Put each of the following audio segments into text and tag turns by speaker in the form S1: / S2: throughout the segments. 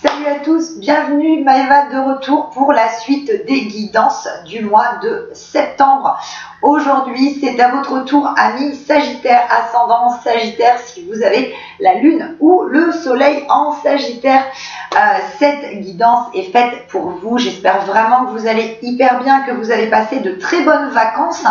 S1: Salut à tous, bienvenue Maëva de retour pour la suite des guidances du mois de septembre. Aujourd'hui, c'est à votre tour, amis Sagittaire, ascendant Sagittaire, si vous avez la lune ou le soleil en Sagittaire. Cette guidance est faite pour vous. J'espère vraiment que vous allez hyper bien, que vous allez passer de très bonnes vacances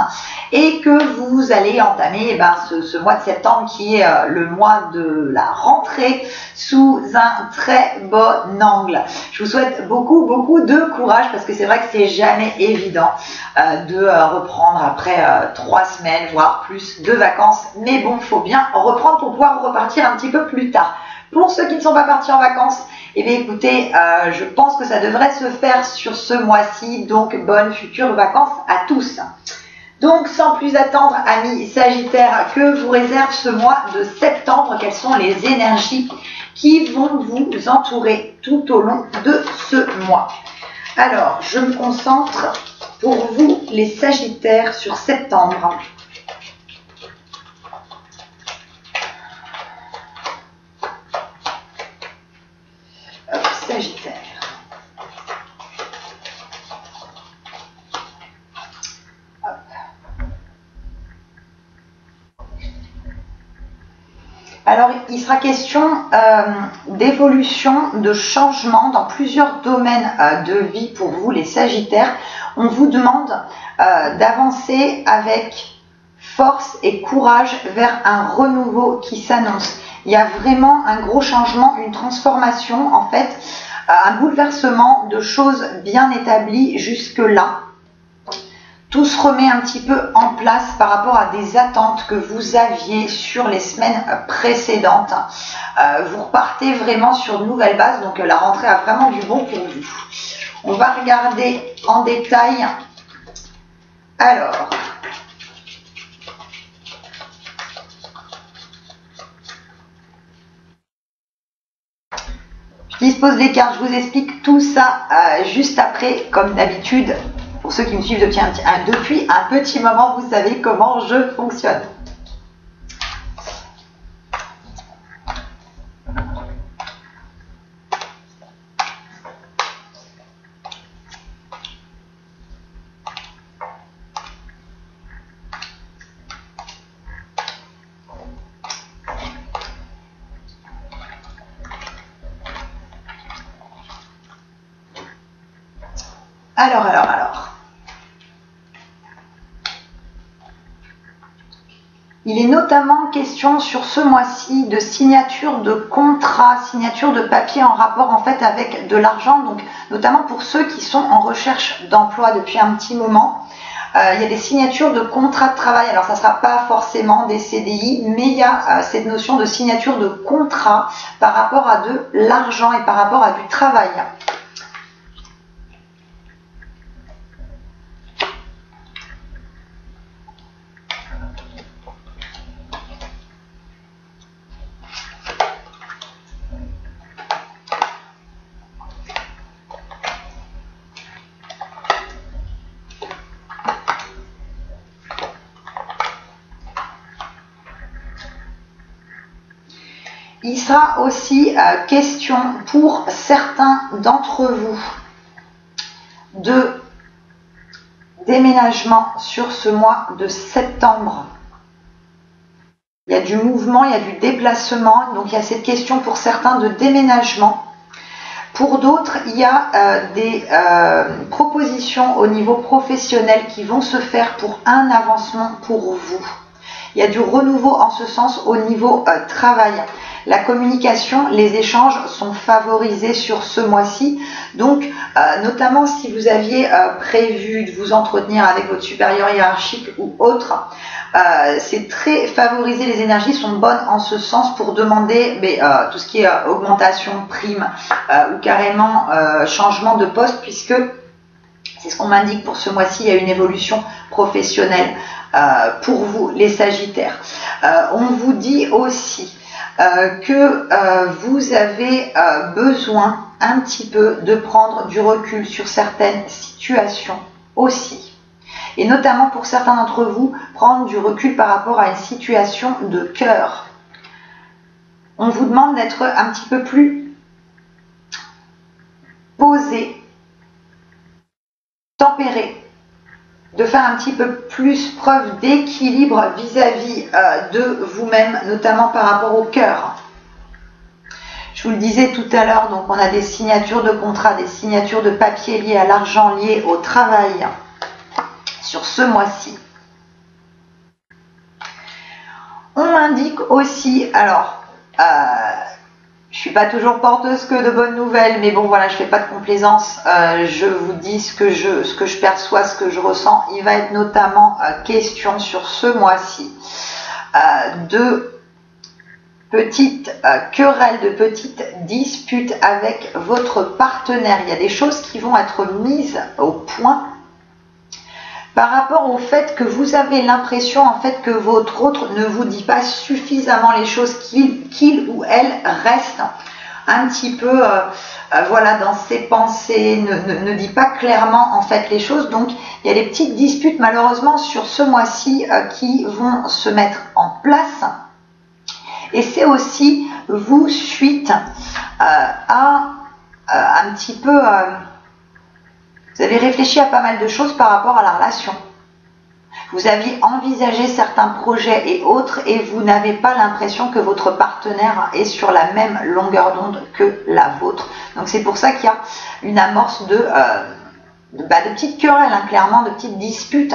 S1: et que vous allez entamer ce mois de septembre qui est le mois de la rentrée sous un très bon angle. Je vous souhaite beaucoup de courage parce que c'est vrai que c'est jamais évident de reprendre après 3 semaines voire plus de vacances, mais bon, faut bien reprendre pour pouvoir repartir un petit peu plus tard. Pour ceux qui ne sont pas partis en vacances, eh bien écoutez, je pense que ça devrait se faire sur ce mois-ci, donc bonnes futures vacances à tous. Donc sans plus attendre, amis Sagittaires, que vous réserve ce mois de septembre? Quelles sont les énergies qui vont vous entourer tout au long de ce mois? Alors, je me concentre pour vous les Sagittaires sur septembre. Hop, Sagittaire. Hop. Alors, il sera question d'évolution, de changement dans plusieurs domaines de vie pour vous, les Sagittaires. On vous demande d'avancer avec force et courage vers un renouveau qui s'annonce. Il y a vraiment un gros changement, une transformation, en fait, un bouleversement de choses bien établies jusque-là. Tout se remet un petit peu en place par rapport à des attentes que vous aviez sur les semaines précédentes. Vous repartez vraiment sur de nouvelles bases, donc la rentrée a vraiment du bon pour vous. On va regarder en détail. Alors, je dispose des cartes, je vous explique tout ça juste après, comme d'habitude. Pour ceux qui me suivent depuis un petit moment, vous savez comment je fonctionne. Alors. Il est notamment question sur ce mois-ci de signature de contrat, signature de papier en rapport en fait avec de l'argent, donc notamment pour ceux qui sont en recherche d'emploi depuis un petit moment. Il y a des signatures de contrats de travail, alors ça ne sera pas forcément des CDI, mais il y a cette notion de signature de contrat par rapport à de l'argent et par rapport à du travail. Il sera aussi question pour certains d'entre vous de déménagement sur ce mois de septembre. Il y a du mouvement, il y a du déplacement, donc il y a cette question pour certains de déménagement. Pour d'autres, il y a des propositions au niveau professionnel qui vont se faire pour un avancement pour vous. Il y a du renouveau en ce sens au niveau travail. La communication, les échanges sont favorisés sur ce mois-ci. Donc, notamment si vous aviez prévu de vous entretenir avec votre supérieur hiérarchique ou autre, c'est très favorisé. Les énergies sont bonnes en ce sens pour demander tout ce qui est augmentation, prime ou carrément changement de poste, puisque c'est ce qu'on m'indique pour ce mois-ci. Il y a une évolution professionnelle pour vous, les Sagittaires. On vous dit aussi que vous avez besoin un petit peu de prendre du recul sur certaines situations aussi. Et notamment pour certains d'entre vous, prendre du recul par rapport à une situation de cœur. On vous demande d'être un petit peu plus poser, tempérer, de faire un petit peu plus preuve d'équilibre vis-à-vis de vous-même, notamment par rapport au cœur. Je vous le disais tout à l'heure, donc on a des signatures de contrat, des signatures de papier liées à l'argent, liées au travail sur ce mois-ci. On m'indique aussi, alors, je suis pas toujours porteuse que de bonnes nouvelles, mais bon voilà, je fais pas de complaisance, je vous dis ce que je perçois, ce que je ressens. Il va être notamment question sur ce mois-ci de petites querelles, de petites disputes avec votre partenaire. Il y a des choses qui vont être mises au point par rapport au fait que vous avez l'impression en fait que votre autre ne vous dit pas suffisamment les choses, qu'il ou elle reste un petit peu voilà, dans ses pensées, ne dit pas clairement en fait les choses. Donc il y a des petites disputes malheureusement sur ce mois-ci qui vont se mettre en place. Et c'est aussi vous suite à un petit peu... vous avez réfléchi à pas mal de choses par rapport à la relation. Vous aviez envisagé certains projets et autres et vous n'avez pas l'impression que votre partenaire est sur la même longueur d'onde que la vôtre. Donc c'est pour ça qu'il y a une amorce de petites querelles, hein, clairement, de petites disputes.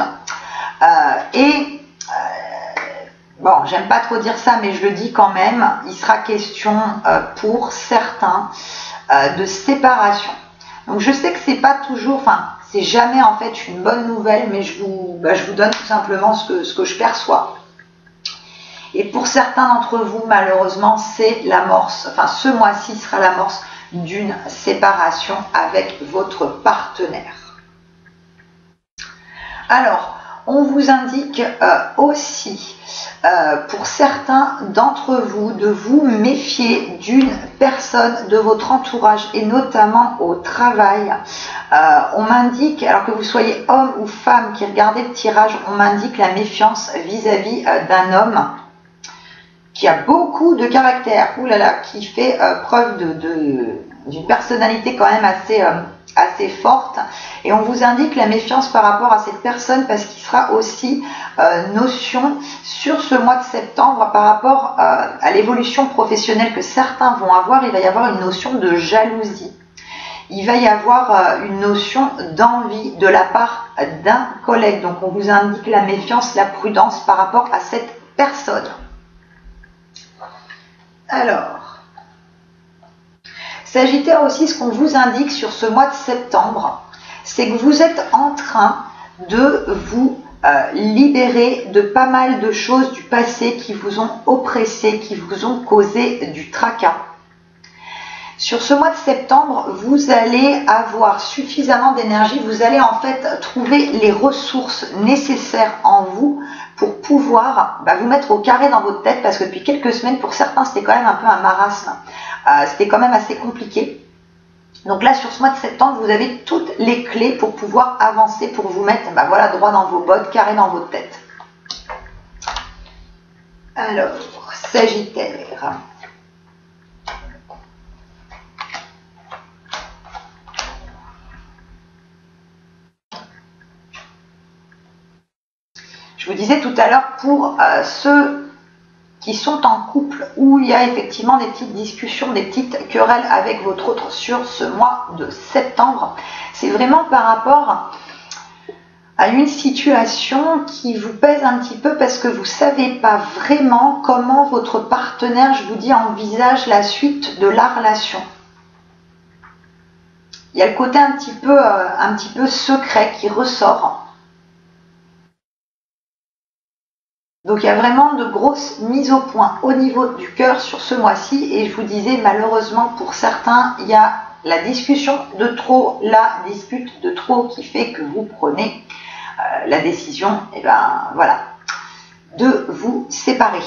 S1: Bon, j'aime pas trop dire ça, mais je le dis quand même, il sera question pour certains de séparation. Donc je sais que c'est pas toujours, enfin c'est jamais en fait une bonne nouvelle, mais je vous donne tout simplement ce que je perçois. Et pour certains d'entre vous, malheureusement, c'est l'amorce, enfin ce mois-ci sera l'amorce d'une séparation avec votre partenaire. Alors, on vous indique aussi, pour certains d'entre vous, de vous méfier d'une personne de votre entourage et notamment au travail. On m'indique, alors que vous soyez homme ou femme qui regardez le tirage, on m'indique la méfiance vis-à-vis d'un homme qui a beaucoup de caractère, oulala, qui fait preuve d'une personnalité quand même assez forte, et on vous indique la méfiance par rapport à cette personne parce qu'il sera aussi notion sur ce mois de septembre par rapport à l'évolution professionnelle que certains vont avoir. Il va y avoir une notion de jalousie, il va y avoir une notion d'envie de la part d'un collègue. Donc on vous indique la méfiance, la prudence par rapport à cette personne. Alors, Sagittaire aussi, ce qu'on vous indique sur ce mois de septembre, c'est que vous êtes en train de vous libérer de pas mal de choses du passé qui vous ont oppressé, qui vous ont causé du tracas. Sur ce mois de septembre, vous allez avoir suffisamment d'énergie, vous allez en fait trouver les ressources nécessaires en vous pour pouvoir vous mettre au carré dans votre tête, parce que depuis quelques semaines, pour certains, c'était quand même un peu un marasme. C'était quand même assez compliqué. Donc là, sur ce mois de septembre, vous avez toutes les clés pour pouvoir avancer, pour vous mettre voilà, droit dans vos bottes, carré dans votre tête. Alors, Sagittaire. Je vous disais tout à l'heure, pour ceux qui sont en couple, où il y a effectivement des petites discussions, des petites querelles avec votre autre sur ce mois de septembre, c'est vraiment par rapport à une situation qui vous pèse un petit peu parce que vous ne savez pas vraiment comment votre partenaire, je vous dis, envisage la suite de la relation. Il y a le côté un petit peu secret qui ressort. Donc il y a vraiment de grosses mises au point au niveau du cœur sur ce mois-ci, et je vous disais, malheureusement pour certains, il y a la discussion de trop, la dispute de trop qui fait que vous prenez la décision, voilà, de vous séparer.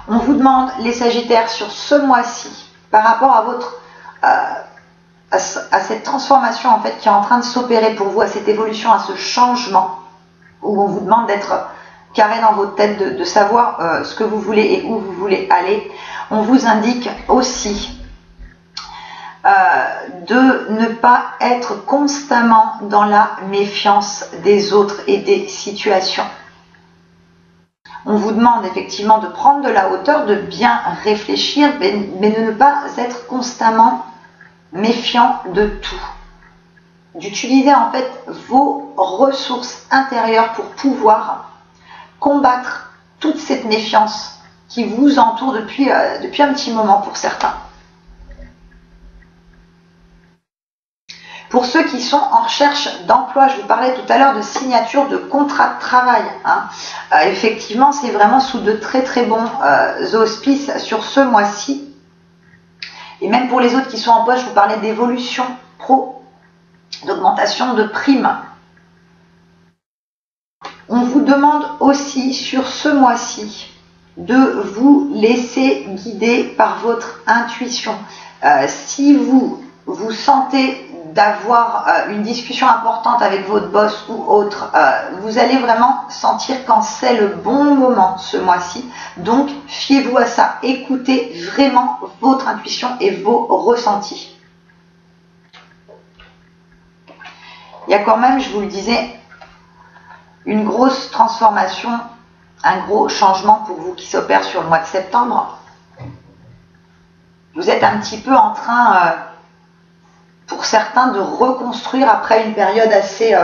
S1: On vous demande, les Sagittaires, sur ce mois-ci, par rapport à votre à cette transformation en fait qui est en train de s'opérer pour vous, à cette évolution, à ce changement, où on vous demande d'être carré dans votre tête de savoir ce que vous voulez et où vous voulez aller. On vous indique aussi de ne pas être constamment dans la méfiance des autres et des situations. On vous demande effectivement de prendre de la hauteur, de bien réfléchir, mais de ne pas être constamment méfiant de tout. D'utiliser en fait vos ressources intérieures pour pouvoir combattre toute cette méfiance qui vous entoure depuis un petit moment pour certains. Pour ceux qui sont en recherche d'emploi, je vous parlais tout à l'heure de signature de contrat de travail. Effectivement, c'est vraiment sous de très bons auspices sur ce mois-ci. Et même pour les autres qui sont en poste, je vous parlais d'évolution pro, d'augmentation de primes. On vous demande aussi sur ce mois-ci de vous laisser guider par votre intuition. Si vous sentez d'avoir une discussion importante avec votre boss ou autre, vous allez vraiment sentir quand c'est le bon moment ce mois-ci. Donc, fiez-vous à ça. Écoutez vraiment votre intuition et vos ressentis. Il y a quand même, je vous le disais, une grosse transformation, un gros changement pour vous qui s'opère sur le mois de septembre. Vous êtes un petit peu en train, pour certains, de reconstruire après une période assez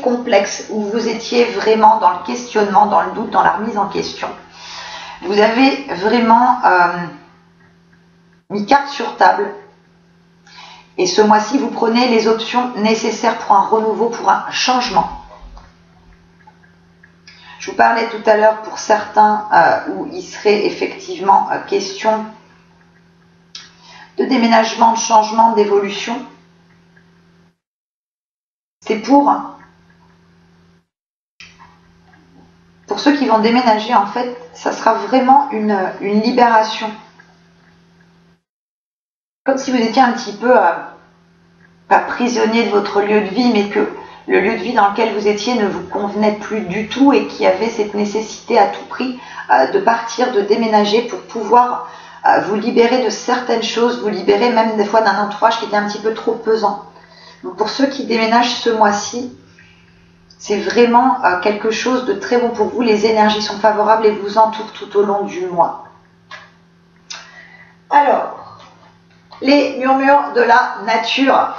S1: complexe où vous étiez vraiment dans le questionnement, dans le doute, dans la remise en question. Vous avez vraiment mis carte sur table. Et ce mois-ci, vous prenez les options nécessaires pour un renouveau, pour un changement. Je vous parlais tout à l'heure pour certains où il serait effectivement question de déménagement, de changement, d'évolution. C'est pour ceux qui vont déménager, en fait, ça sera vraiment une libération. Comme si vous étiez un petit peu, pas prisonnier de votre lieu de vie, mais que le lieu de vie dans lequel vous étiez ne vous convenait plus du tout et qui avait cette nécessité à tout prix de partir, de déménager pour pouvoir vous libérer de certaines choses, vous libérer même des fois d'un entourage qui était un petit peu trop pesant. Donc pour ceux qui déménagent ce mois-ci, c'est vraiment quelque chose de très bon pour vous. Les énergies sont favorables et vous entourent tout au long du mois. Alors, les murmures de la nature.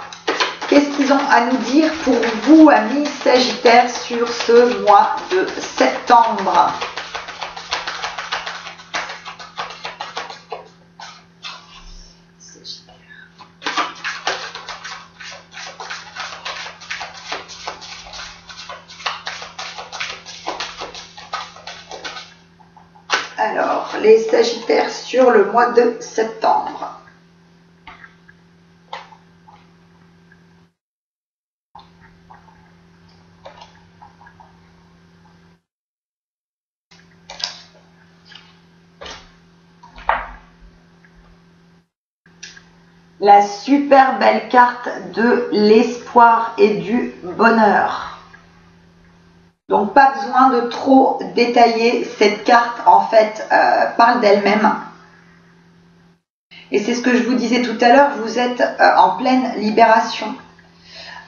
S1: Qu'est-ce qu'ils ont à nous dire pour vous, amis Sagittaires, sur ce mois de septembre? Alors, les Sagittaires sur le mois de septembre. La super belle carte de l'espoir et du bonheur. Donc pas besoin de trop détailler, cette carte en fait parle d'elle-même. Et c'est ce que je vous disais tout à l'heure, vous êtes en pleine libération.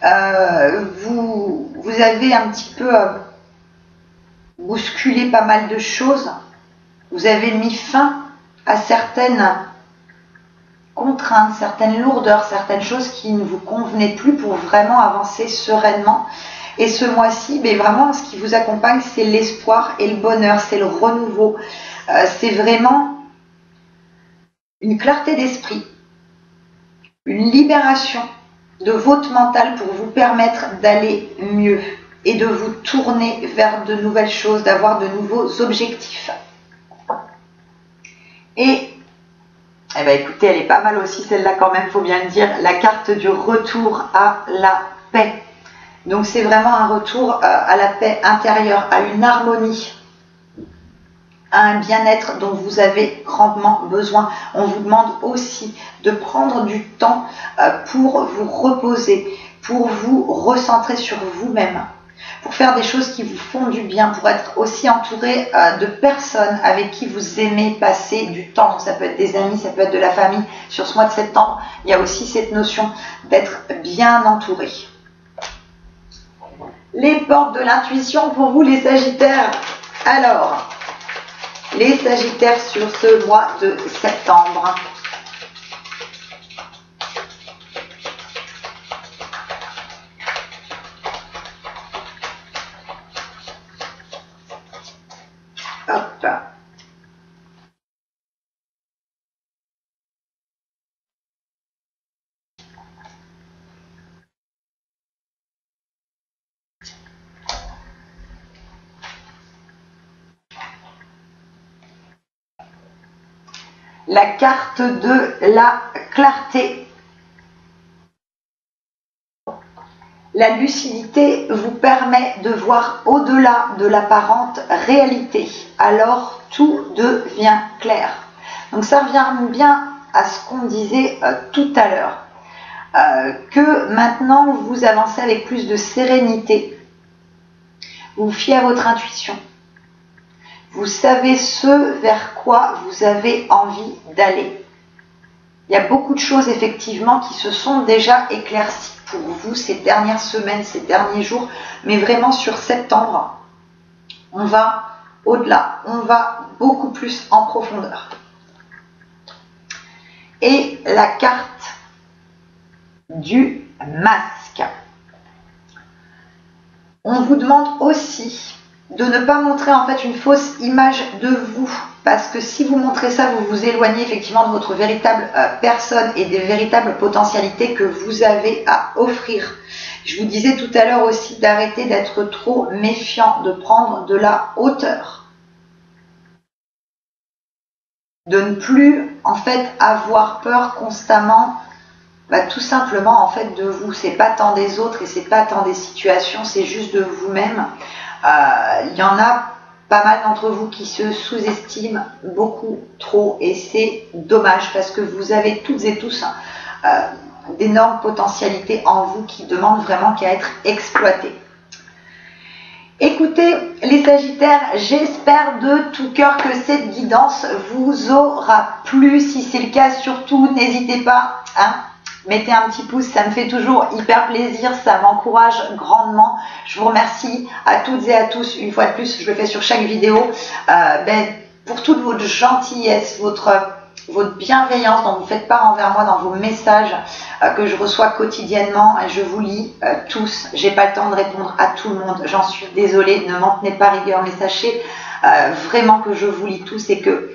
S1: Vous avez un petit peu bousculé pas mal de choses. Vous avez mis fin à certaines contraintes, certaines lourdeurs, certaines choses qui ne vous convenaient plus pour vraiment avancer sereinement. Et ce mois-ci, vraiment, ce qui vous accompagne, c'est l'espoir et le bonheur, c'est le renouveau. C'est vraiment une clarté d'esprit, une libération de votre mental pour vous permettre d'aller mieux et de vous tourner vers de nouvelles choses, d'avoir de nouveaux objectifs. Et écoutez, elle est pas mal aussi celle-là quand même, faut bien le dire, la carte du retour à la paix. Donc c'est vraiment un retour à la paix intérieure, à une harmonie, à un bien-être dont vous avez grandement besoin. On vous demande aussi de prendre du temps pour vous reposer, pour vous recentrer sur vous-même, pour faire des choses qui vous font du bien, pour être aussi entouré de personnes avec qui vous aimez passer du temps. Donc, ça peut être des amis, ça peut être de la famille. Sur ce mois de septembre, il y a aussi cette notion d'être bien entouré. Les portes de l'intuition pour vous les Sagittaires. Alors, les Sagittaires sur ce mois de septembre. Hop. La carte de la clarté. La lucidité vous permet de voir au-delà de l'apparente réalité. Alors tout devient clair. Donc ça revient bien à ce qu'on disait tout à l'heure. Que maintenant vous avancez avec plus de sérénité. Vous vous fiez à votre intuition. Vous savez ce vers quoi vous avez envie d'aller. Il y a beaucoup de choses effectivement qui se sont déjà éclaircies pour vous ces dernières semaines, ces derniers jours, mais vraiment sur septembre, on va au-delà, on va beaucoup plus en profondeur. Et la carte du masque. On vous demande aussi de ne pas montrer en fait une fausse image de vous, parce que si vous montrez ça, vous vous éloignez effectivement de votre véritable personne et des véritables potentialités que vous avez à offrir. Je vous disais tout à l'heure aussi d'arrêter d'être trop méfiant, de prendre de la hauteur, de ne plus en fait avoir peur constamment, tout simplement en fait de vous. C'est pas tant des autres et c'est pas tant des situations, c'est juste de vous-même. Il y en a pas mal d'entre vous qui se sous-estiment beaucoup trop et c'est dommage parce que vous avez toutes et tous d'énormes potentialités en vous qui demandent vraiment qu'à être exploitées. Écoutez les Sagittaires, j'espère de tout cœur que cette guidance vous aura plu. Si c'est le cas, surtout n'hésitez pas mettez un petit pouce, ça me fait toujours hyper plaisir, ça m'encourage grandement. Je vous remercie à toutes et à tous, une fois de plus, je le fais sur chaque vidéo, pour toute votre gentillesse, votre bienveillance dont vous faites part envers moi dans vos messages que je reçois quotidiennement. Je vous lis tous, j'ai pas le temps de répondre à tout le monde, j'en suis désolée, ne m'en tenez pas rigueur, mais sachez vraiment que je vous lis tous et que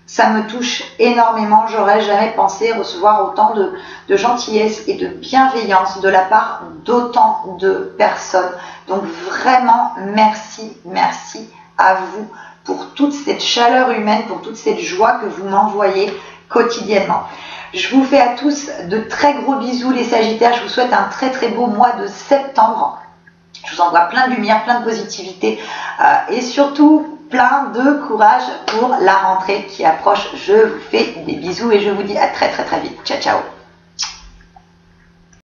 S1: ça me touche énormément. J'aurais jamais pensé recevoir autant de gentillesse et de bienveillance de la part d'autant de personnes. Donc vraiment, merci, merci à vous pour toute cette chaleur humaine, pour toute cette joie que vous m'envoyez quotidiennement. Je vous fais à tous de très gros bisous les Sagittaires. Je vous souhaite un très très beau mois de septembre. Je vous envoie plein de lumière, plein de positivité et surtout plein de courage pour la rentrée qui approche. Je vous fais des bisous et je vous dis à très très très vite. Ciao ciao.